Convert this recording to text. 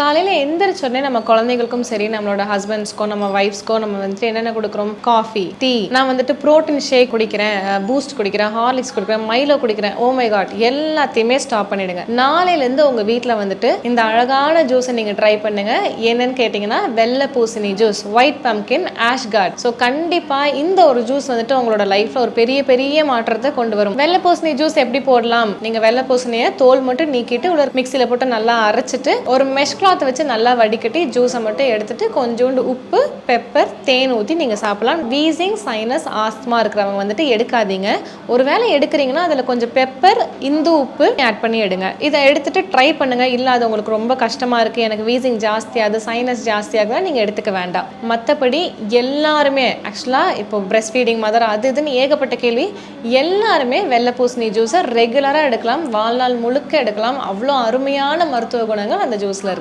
காலையில் எந்திரிச்சோடனே நம்ம குழந்தைகளுக்கும் சரி, நம்மளோட ஹஸ்பண்ட்ஸ்க்கோ, நம்ம ஒய்ஃப்ஸ்க்கோ நம்ம வந்துட்டு என்னென்ன கொடுக்குறோம்? Coffee, tea. நான் வந்துட்டு ப்ரோட்டீன் ஷேக் குடிக்கிறேன், பூஸ்ட் குடிக்கிறேன், ஹார்லிக்ஸ் குடிக்கிறேன், மைலோ குடிக்கிறேன். ஓ மை காட், எல்லாத்தையுமே ஸ்டாப் பண்ணிடுங்க. நாளையிலேருந்து உங்கள் வீட்டில் வந்துட்டு இந்த அழகான ஜூஸை நீங்கள் ட்ரை பண்ணுங்க. என்னன்னு கேட்டிங்கன்னா வெள்ளை பூசணி juice, white pumpkin, ash card. So கண்டிப்பாக இந்த ஒரு ஜூஸ் வந்துட்டு உங்களோட லைஃப்பில் ஒரு பெரிய பெரிய மாற்றத்தை கொண்டு வரும். வெள்ளை பூசணி ஜூஸ் எப்படி போடலாம்? நீங்கள் வெள்ளை பூசணியை தோல் மட்டும் நீக்கிட்டு உள்ள மிக்சியில் போட்டு நல்லா அரைச்சிட்டு ஒரு மெஷ் கிளாத் வச்சு நல்லா வடிகட்டி ஜூஸை மட்டும் எடுத்துட்டு கொஞ்சோண்டு உப்பு, பெப்பர், தேன் ஊற்றி நீங்கள் சாப்பிடலாம். வீசிங், சைனஸ், ஆஸ்துமா இருக்கிறவங்க வந்துட்டு எடுக்காதீங்க. ஒருவேளை எடுக்கிறீங்கன்னா அதில் கொஞ்சம் பெப்பர், இந்து உப்பு ஆட் பண்ணி எடுங்க. இதை எடுத்துட்டு ட்ரை பண்ணுங்க. இல்லாத உங்களுக்கு ரொம்ப கஷ்டமாக இருக்குது, எனக்கு வீசிங் ஜாஸ்தியாகுது, சைனஸ் ஜாஸ்தியாகுதுன்னா நீங்கள் எடுத்துக்க வேண்டாம். மற்றபடி எல்லாருமே ஆக்சுவலாக இப்போ பிரெஸ்ட் ஃபீடிங் மதர் அது இதுன்னு ஏகப்பட்ட கேள்வி. எல்லாருமே வெள்ளை பூசணி ஜூஸை ரெகுலராக எடுக்கலாம், வாழ்நாள் முழுக்க எடுக்கலாம். அவ்வளோ அருமையான மருத்துவ குணங்கள் அந்த ஜூஸில் இருக்குது.